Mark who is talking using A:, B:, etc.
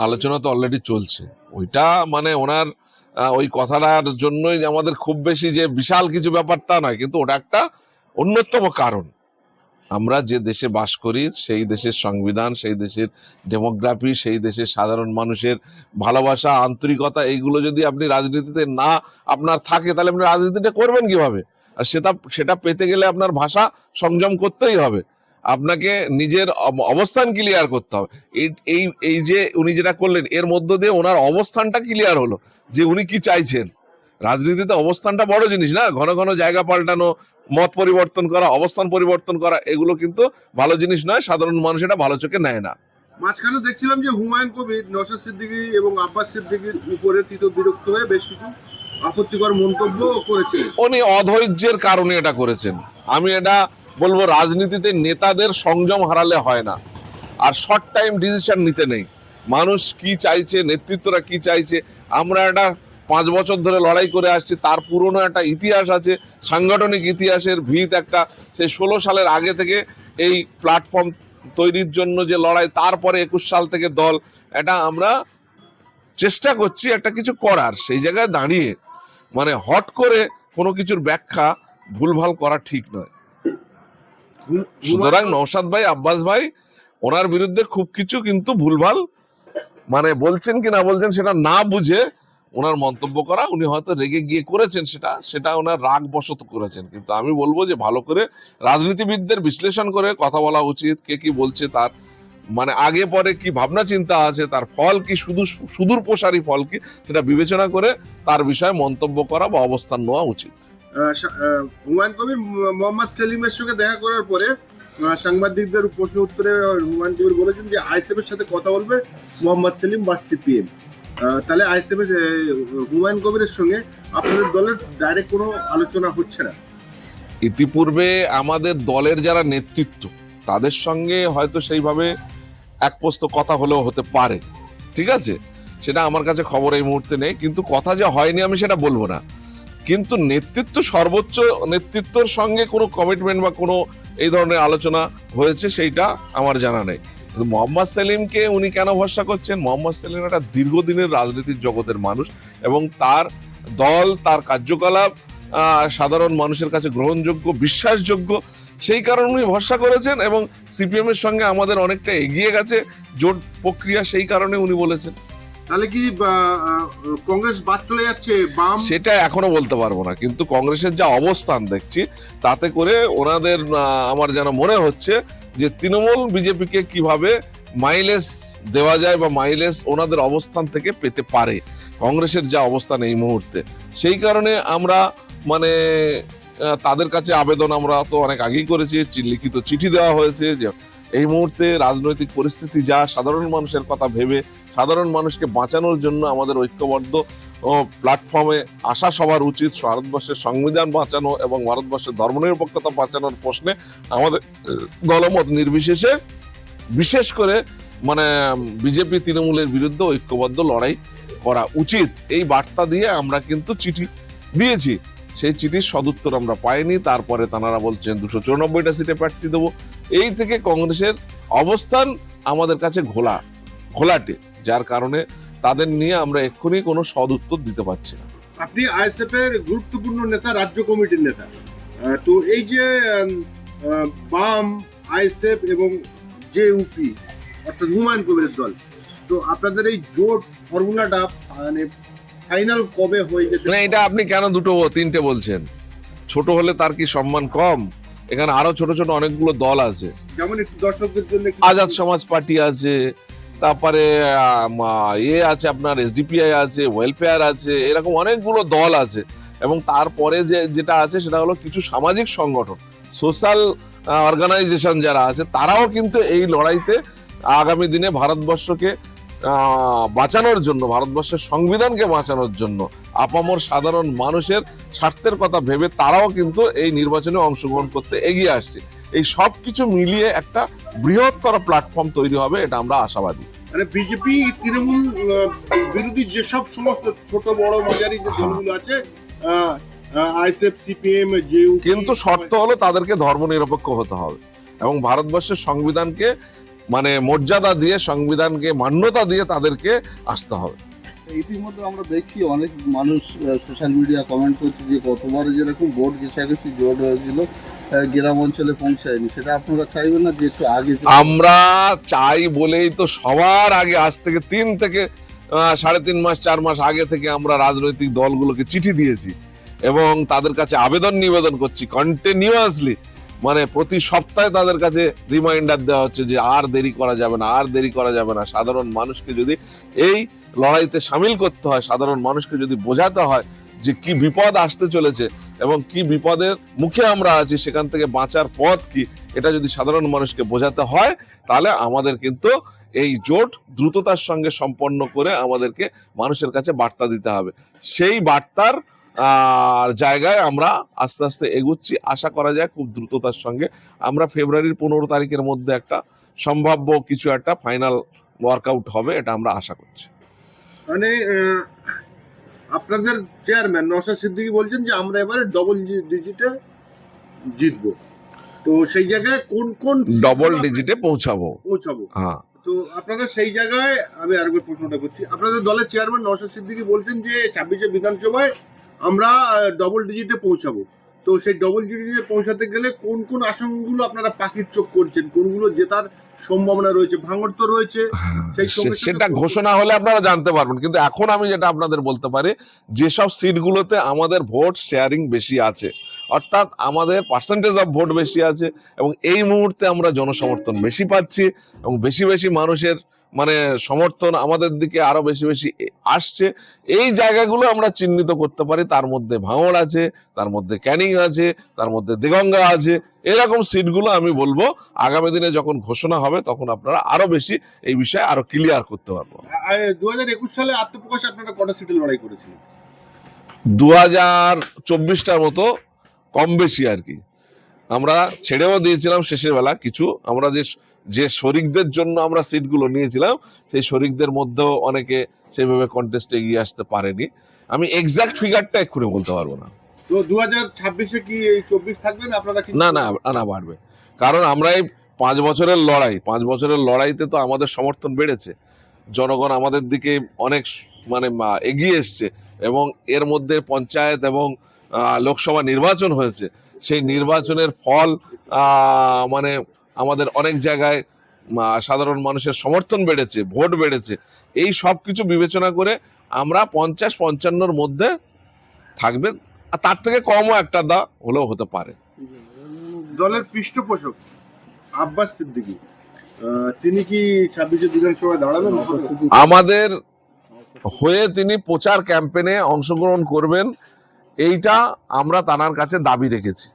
A: আলোচনা তো অলরেডি চলছে। ওইটা মানে ওনার ওই কথাটার জন্যই আমাদের খুব বেশি যে বিশাল কিছু ব্যাপারটা নয়, কিন্তু ওটা একটা অন্যতম কারণ। আমরা যে দেশে বাস করি সেই দেশের সংবিধান, সেই দেশের ডেমোগ্রাফি, সেই দেশের সাধারণ মানুষের ভালোবাসা, আন্তরিকতা, এইগুলো যদি আপনি রাজনীতিতে না আপনার থাকে, তাহলে আপনি রাজনীতিটা করবেন কিভাবে? আর সেটা পেতে গেলে আপনার ভাষা সংযম করতেই হবে, আপনাকে নিজের অবস্থান ক্লিয়ার করতে হবে। এই এই এই যে উনি যেটা করলেন, এর মধ্য দিয়ে ওনার অবস্থানটা ক্লিয়ার হলো যে উনি কি চাইছেন। রাজনীতিতে অবস্থানটা বড় জিনিস না, ঘন ঘন জায়গা পাল্টানো, মত পরিবর্তন করা, অবস্থান পরিবর্তন করা, এগুলো কিন্তু ভালো জিনিস নয়। সাধারণ মানুষ এটা ভালো চোখে নেয় না।
B: মাঝখানে দেখছিলাম যে হুমায়ুন কবির নওশাদ সিদ্দিকী এবং আব্বাস সিদ্দিকীর উপরে বিরক্ত হয়ে বেশ কিছু আপত্তিকর মন্তব্য করেছিলেন।
A: উনি অধৈর্যের কারণে এটা করেছেন। আমি এটা বলবো, রাজনীতিতে নেতাদের সংযম হারালে হয় না, আর শর্ট টাইম ডিসিশন নিতে নেই। মানুষ কি চাইছে, নেতৃত্বরা কি চাইছে, আমরা একটা 5 বছর ধরে লড়াই করে আসছি, তার পুরনো একটা ইতিহাস আছে, সাংগঠনিক ইতিহাসের ভিত একটা, সেই 16 সালের আগে থেকে এই প্ল্যাটফর্ম তৈরির জন্য যে লড়াই, তারপরে 21 সাল থেকে দল, এটা আমরা চেষ্টা করছি একটা কিছু করার। সেই জায়গায় দাঁড়িয়ে মানে হট করে কোনো কিছুর ব্যাখ্যা ভুলভাল করা ঠিক নয়। সুতরাং নওশাদ ভাই, আব্বাস ভাই, ওনার বিরুদ্ধে খুব কিছু কিন্তু ভুলভাল মানে বলছেন কি না বলছেন সেটা না বুঝে ওনার মন্তব্য করা, উনি হয়তো রেগে গিয়ে করেছেন, সেটা ওনার রাগ বশত করেছেন। কিন্তু আমি বলবো যে ভালো করে রাজনীতিবিদদের বিশ্লেষণ করে কথা বলা উচিত। কে কি বলছে, তার মানে আগে পরে কি ভাবনা চিন্তা আছে, তার ফল কি, সুদূর প্রসারী ফল কি, সেটা বিবেচনা করে তার বিষয়ে মন্তব্য করা বা অবস্থান নেওয়া উচিত।
B: হুমায়ুন কবির মোহাম্মদ সেলিমের সঙ্গে দেখা করার পরে সাংবাদিকদের প্রশ্ন উত্তরে হুমায়ুন কবির বলেছেন যে আইএসএফ এর সাথে কথা বলবে মোহাম্মদ সেলিম বা সিপিএম। তাহলে আইএসএফ এর হুমায়ুন কবিরের সঙ্গে আপনাদের দলের ডাইরেক্ট কোনো আলোচনা হচ্ছে না?
A: ইতিপূর্বে আমাদের দলের যারা নেতৃত্ব, তাদের সঙ্গে হয়তো সেইভাবে এক পোস্ত কথা হলেও হতে পারে, ঠিক আছে, সেটা আমার কাছে খবর এই মুহূর্তে নেই। কিন্তু কথা যে হয়নি আমি সেটা বলবো না, কিন্তু নেতৃত্ব, সর্বোচ্চ নেতৃত্বর সঙ্গে কোনো কমিটমেন্ট বা কোনো এই ধরনের আলোচনা হয়েছে সেইটা আমার জানা নেই। কিন্তু মোহাম্মদ সেলিমকে উনি কেন ভরসা করছেন? মোহাম্মদ সেলিম একটা দীর্ঘদিনের রাজনীতির জগতের মানুষ, এবং তার দল, তার কার্যকলাপ সাধারণ মানুষের কাছে গ্রহণযোগ্য, বিশ্বাসযোগ্য, সেই কারণে উনি ভরসা করেছেন। এবং সিপিএম এর সঙ্গে আমাদের অনেকটা এগিয়ে গেছে জোট প্রক্রিয়া, সেই কারণে উনি বলেছেন।
B: তাহলে কি কংগ্রেস বাদ চলে যাচ্ছে? বাম
A: সেটা এখনো বলতে পারবো না, কিন্তু কংগ্রেসের যা অবস্থান দেখছি তাতে করে ওনাদের আমার যেন মনে হচ্ছে যে তৃণমূল বিজেপিকে কিভাবে মাইলেজ দেওয়া যায় বা মাইলেজ ওনাদের অবস্থান থেকে পেতে পারে, কংগ্রেসের যা অবস্থান এই মুহূর্তে, সেই কারণে আমরা মানে তাদের কাছে আবেদন আমরা তো অনেক আগেই করেছি, লিখিত চিঠি দেওয়া হয়েছে যে এই মুহূর্তে রাজনৈতিক পরিস্থিতি যা, সাধারণ মানুষের কথা ভেবে সাধারণ মানুষকে বাঁচানোর জন্য আমাদের ঐক্যবদ্ধ প্ল্যাটফর্মে আসা সবার উচিত। ভারতবর্ষের সংবিধান বাঁচানো এবং ভারতবর্ষের ধর্মনিরপেক্ষতা বাঁচানোর প্রশ্নে আমাদের দলমত নির্বিশেষে, বিশেষ করে মানে বিজেপি তৃণমূলের বিরুদ্ধে ঐক্যবদ্ধ লড়াই করা উচিত, এই বার্তা দিয়ে আমরা কিন্তু চিঠি দিয়েছি। সেই চিঠির সদুত্তর আমরা পাইনি। তারপরে তারা বলছেন 294টা সিটে প্রার্থী দেবো। এই থেকে কংগ্রেসের অবস্থান আমাদের কাছে ঘোলাটে, যার কারণে তাদের নিয়ে আমরা এক্ষুনি কোনো সদুত্তর দিতে পারছি না।
B: আপনি আইএসএফ এর গুরুত্বপূর্ণ নেতা, রাজ্য কমিটির নেতা, তো এই যে বাম, আইএসএফ এবং জেইউপি অর্থাৎ হুমায়ুন কবিরের দল, তো আপনাদের এই জোট ফর্মুলাটা মানে ফাইনাল কবে হয়ে যেতে?
A: না, এটা আপনি কেন দুটো তিনটে বলছেন? ছোট হলে তার কি সম্মান কম? এখানে আরো ছোট ছোট অনেকগুলো দল আছে,
B: যেমন একটু দর্শকদের জন্য
A: আজাদ সমাজ পার্টি আছে, তারপরে আছে আপনার এসডিপিআই আছে, ওয়েলফেয়ার আছে, এরকম অনেকগুলো দল আছে। এবং তারপরে যেটা আছে সেটা হলো কিছু সামাজিক সংগঠন, সোশ্যাল অর্গানাইজেশন যারা আছে, তারাও কিন্তু এই লড়াইতে আগামী দিনে ভারতবর্ষকে বাঁচানোর জন্য, ভারতবর্ষের সংবিধানকে বাঁচানোর জন্য, আপামর সাধারণ মানুষের স্বার্থের কথা ভেবে তারাও কিন্তু এই নির্বাচনে অংশগ্রহণ করতে এগিয়ে আসছে। এই সব কিছু মিলিয়ে একটা বৃহত্তর প্ল্যাটফর্ম তৈরি হবে, এটা আমরা আশাবাদী।
B: মানে বিজেপি তৃণমূল বিরোধী যেসব সমস্ত ছোট বড় মাঝারি যে দলগুলো আছে, আইএসএফ, সিপিএম, জেইউপি,
A: কিন্তু শর্ত হলো তাদেরকে ধর্মনিরপেক্ষ হতে হবে এবং ভারতবর্ষের সংবিধানকে মানে মর্যাদা দিয়ে, সংবিধানকে মান্যতা দিয়ে তাদেরকে আসতে হবে।
C: ইতিমধ্যে আমরা দেখছি অনেক মানুষ সোশ্যাল মিডিয়া কমেন্ট করছে যে গতবারে যেরকম ভোট ঘেঁষাঘেঁষি জোট হয়েছিল গ্রাম অঞ্চলে পৌঁছায়নি, সেটা আপনারা চাইবেন না যে একটু আগে
A: আমরা চাই বলেই তো সবার আগে আজ থেকে 3 থেকে 3.5 মাস 4 মাস আগে থেকে আমরা রাজনৈতিক দলগুলোকে চিঠি দিয়েছি এবং তাদের কাছে আবেদন নিবেদন করছি কন্টিনিউয়াসলি, মানে প্রতি সপ্তাহে তাদের কাছে রিমাইন্ডার দেওয়া হচ্ছে যে আর দেরি করা যাবে না, আর দেরি করা যাবে না। সাধারণ মানুষকে যদি এই লড়াইতে সামিল করতে হয়, সাধারণ মানুষকে যদি বোঝাতে হয় যে কি বিপদ আসতে চলেছে এবং কি বিপদের মুখে আমরা আছি, সেখান থেকে বাঁচার পথ কি, এটা যদি সাধারণ মানুষকে বোঝাতে হয়, তাহলে আমাদের কিন্তু এই জোট দ্রুততার সঙ্গে সম্পন্ন করে আমাদেরকে মানুষের কাছে বার্তা দিতে হবে। সেই বার্তার জায়গায় আমরা আস্তে আস্তে এগুচ্ছি। আশা করা যায় খুব দ্রুততার সঙ্গে আমরা ফেব্রুয়ারির 15 তারিখের মধ্যে একটা সম্ভাব্য কিছু একটা ফাইনাল ওয়ার্কআউট হবে, এটা আমরা আশা করছি।
B: মানে আপনাদের চেয়ারম্যান নওশাদ সিদ্দিকী বলছেন যে আমরা এবারে ডবল ডিজিটে জিতবো, তো সেই জায়গায় কোন কোন
A: ডবল ডিজিটে পৌঁছাবো। হ্যাঁ,
B: তো আপনারা সেই জায়গায়, আমি আরেকবার প্রশ্নটা করছি, আপনাদের দলের চেয়ারম্যান নওশাদ সিদ্দিকী বলছেন যে 26শে বিধানসভায় আমরা ডবল ডিজিটে পৌঁছাবো, তো সেই ডবল ডিজিটে পৌঁছাতে গেলে কোন কোন আসনগুলো আপনারা পাখির চোখ করছেন, কোনগুলো জেতার সম্ভাবনা রয়েছে? ভাঙড় তো রয়েছে, সেই
A: সেটা ঘোষণা হলে আপনারা জানতে পারবেন, কিন্তু এখন আমি যেটা আপনাদের বলতে পারি, যেসব সিটগুলোতে আমাদের ভোট শেয়ারিং বেশি আছে, অর্থাৎ আমাদের পার্সেন্টেজ অফ ভোট বেশি আছে এবং এই মুহূর্তে আমরা জনসমর্থন বেশি পাচ্ছি এবং বেশি বেশি মানুষের মানে সমর্থন আমাদের দিকে আরো বেশি বেশি আসছে, এই জায়গাগুলো আমরা চিহ্নিত করতে পারি। তার মধ্যে ভাঙড় আছে, তার মধ্যে ক্যানিং আছে, তার মধ্যে দেগঙ্গা আছে। এরকম সিটগুলো আমি বলবো আগামী দিনে যখন ঘোষণা হবে তখন আপনারা আরো বেশি এই বিষয়ে আরো ক্লিয়ার করতে পারবো।
B: 2021 সালে আত্মপ্রকাশ আপনারা কটা সিটে লড়াই করেছিলেন?
A: 2024টার মতো কম বেশি আর কি। আমরা ছেড়েও দিয়েছিলাম শেষের বেলা কিছু, আমরা যে শরিকদের জন্য আমরা সিটগুলো নিয়েছিলাম সেই শরিকদের মধ্যেও অনেকে সেইভাবে কন্টেস্টে এগিয়ে আসতে পারেনি। আমি এক্সাক্ট ফিগারটা এক্ষুনি বলতে পারবো না।
B: তো 2026-এ কি এই 24 থাকবেন আপনারা? কি
A: না না না, বাড়বে, কারণ আমরা এই 5 বছরের লড়াইতে তো আমাদের সমর্থন বেড়েছে, জনগণ আমাদের দিকে অনেক মানে এগিয়ে এসছে এবং এর মধ্যে পঞ্চায়েত এবং লোকসভা নির্বাচন হয়েছে। সেই নির্বাচনের ফল মানে আমাদের অনেক জায়গায় সাধারণ মানুষের সমর্থন বেড়েছে, ভোট বেড়েছে। এই সব কিছু বিবেচনা করে আমরা 50-55-র মধ্যে থাকবে, আর তার থেকে কমও একটা হলেও হতে পারে।
B: দলের পৃষ্ঠপোষক আব্বাস সিদ্দিকী, তিনি কি 26শে বিধানসভায় দাঁড়াবেন?
A: আমাদের হয়ে তিনি প্রচার ক্যাম্পেইনে অংশগ্রহণ করবেন, এইটা আমরা তানার কাছে দাবি রেখেছি।